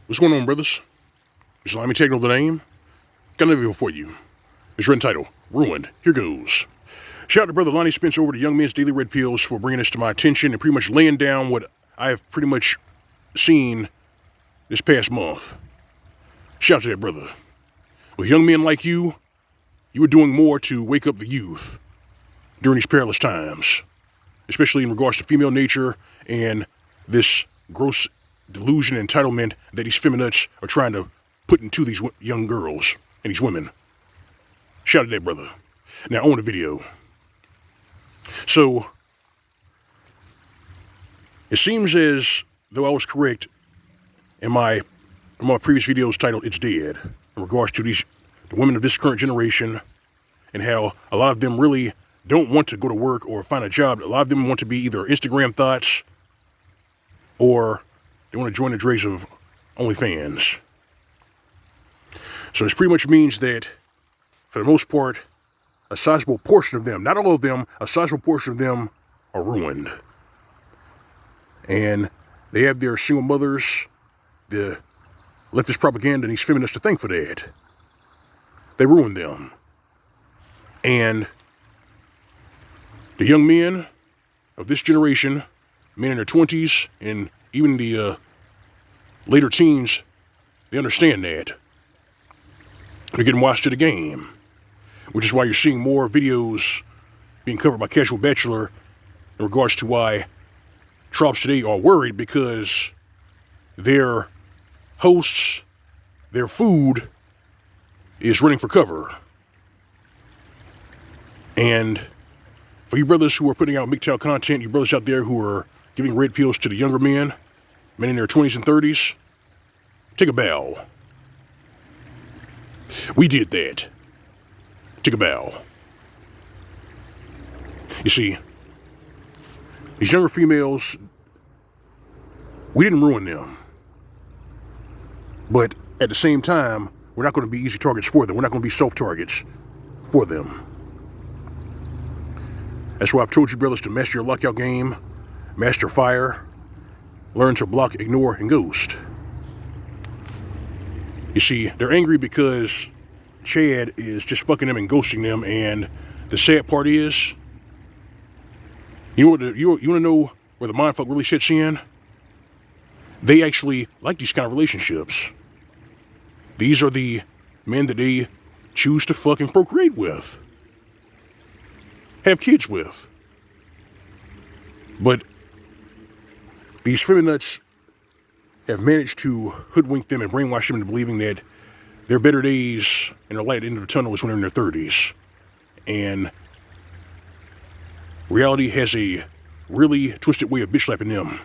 What's going on, brothers? Just allow me to take the name. Got another video for you. It's written title, Ruined. Here goes. Shout out to brother Lonnie Spence over to Young Men's Daily Red Pills for bringing this to my attention and pretty much laying down what I have pretty much seen this past month. Shout out to that brother. With young men like you are doing more to wake up the youth during these perilous times, especially in regards to female nature and this gross delusion and entitlement that these feminists are trying to put into these young girls and these women. Shout out to that brother. Now on the video. So it seems as though I was correct in my previous videos titled "It's Dead" in regards to the women of this current generation and how a lot of them really don't want to go to work or find a job. A lot of them want to be either Instagram thoughts or they want to join the dregs of OnlyFans. So this pretty much means that, for the most part, a sizable portion of them, not all of them, a sizable portion of them are ruined. And they have their single mothers, the leftist propaganda, and these feminists to thank for that. They ruined them. And the young men of this generation, men in their 20s and even the later teens, they understand that. They're getting washed to the game, which is why you're seeing more videos being covered by Casual Bachelor in regards to why trolls today are worried because their hosts, their food is running for cover. And for you brothers who are putting out Mgtow content, you brothers out there who are giving red pills to the younger men in their 20s and 30s, take a bow. We did that. Take a bow. You see, these younger females, we didn't ruin them. But at the same time, we're not going to be easy targets for them. We're not going to be soft targets for them. That's why I've told you brothers to master your lockout game, master fire, learn to block, ignore, and ghost. You see, they're angry because Chad is just fucking them and ghosting them, and the sad part is, you want to know where the mindfuck really sits in? They actually like these kind of relationships. These are the men that they choose to fucking procreate with, have kids with. But these feminists have managed to hoodwink them and brainwash them into believing that their better days and their light at the end of the tunnel is when they're in their 30s. And reality has a really twisted way of bitch slapping them.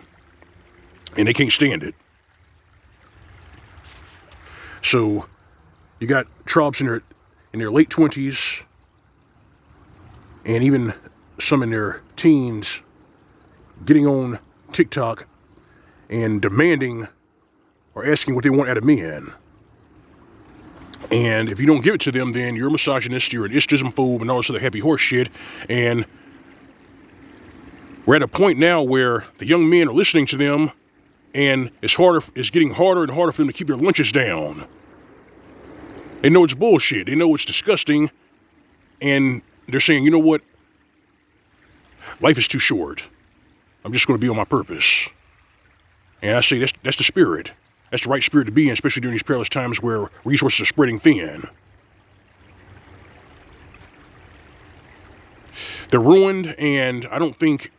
And they can't stand it. So you got trolls in their late 20s and even some in their teens getting on TikTok and demanding or asking what they want out of men. And if you don't give it to them, then you're a misogynist, you're an istismphobe, and all this other happy horse shit. And we're at a point now where the young men are listening to them, and it's getting harder and harder for them to keep their lunches down. They know it's bullshit. They know it's disgusting. And they're saying, you know what? Life is too short. I'm just going to be on my purpose. And I say that's the spirit. That's the right spirit to be in, especially during these perilous times where resources are spreading thin. They're ruined, and I don't think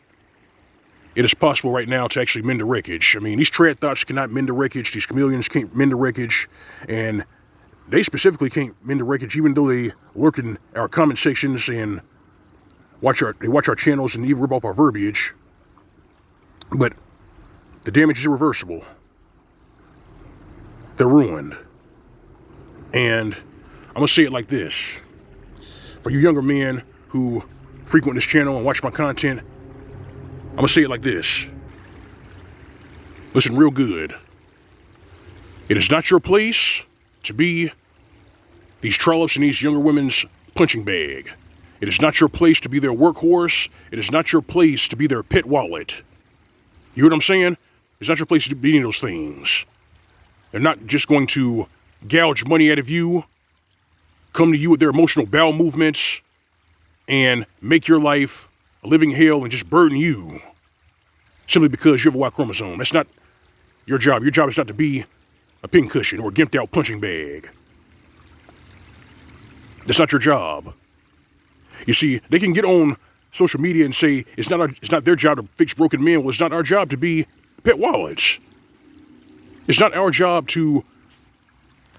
it is possible right now to actually mend the wreckage. I mean, these trad thoughts cannot mend the wreckage. These chameleons can't mend the wreckage. And they specifically can't mend the wreckage, even though they lurk in our comment sections and watch our channels and even rip off our verbiage. But the damage is irreversible. They're ruined. And I'm going to say it like this. For you younger men who frequent this channel and watch my content, I'm going to say it like this. Listen real good. It is not your place to be these trollops and these younger women's punching bag. It is not your place to be their workhorse. It is not your place to be their pet wallet. You hear what I'm saying? It's not your place to be any of those things. They're not just going to gouge money out of you, come to you with their emotional bowel movements, and make your life a living hell and just burden you simply because you have a Y chromosome. That's not your job. Your job is not to be a pincushion or a gimped out punching bag. That's not your job. You see, they can get on social media and say it's not their job to fix broken men. Well, it's not our job to be pet wallets. It's not our job to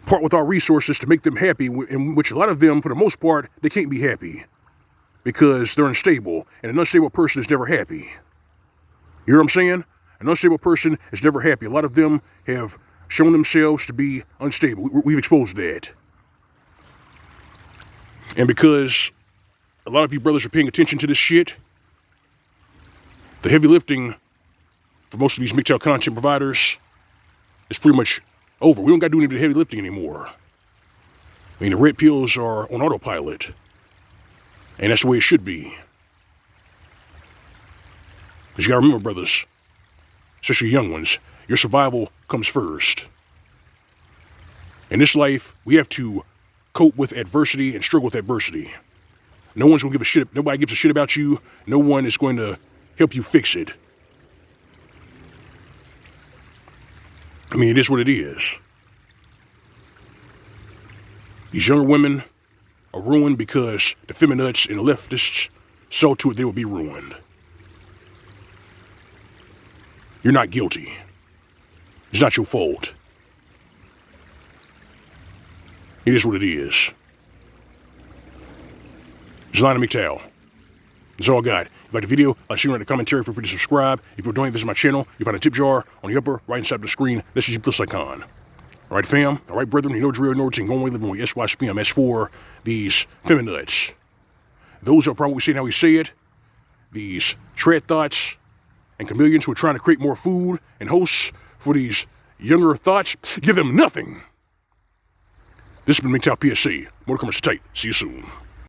part with our resources to make them happy, in which a lot of them, for the most part, they can't be happy because they're unstable, and an unstable person is never happy. You know what I'm saying? An unstable person is never happy. A lot of them have shown themselves to be unstable. We've exposed that. And because a lot of you brothers are paying attention to this shit, the heavy lifting for most of these Mgtow content providers is pretty much over. We don't got to do any of the heavy lifting anymore. I mean, the red pills are on autopilot. And that's the way it should be. Because you got to remember, brothers, especially young ones, your survival comes first. In this life, we have to cope with adversity and struggle with adversity. No one's going to give a shit. Nobody gives a shit about you. No one is going to help you fix it. I mean, it is what it is. These younger women are ruined because the feminists and the leftists saw to it they would be ruined. You're not guilty. It's not your fault. It is what it is. It's L.O.M. Mgtow. That's all I got. If you like the video, like, share, and the commentary, feel free to subscribe. If you're doing this on my channel, you find a tip jar on the upper right side of the screen. This is your plus icon. All right, fam. All right, brethren. You know drill, no routine. Going away, living with SYSPM. As for these feminists, those are probably what we say and how we say it. These tread thoughts and chameleons who are trying to create more food and hosts for these younger thoughts, give them nothing. This has been Mgtow PSC. More to come. Stay tight. See you soon.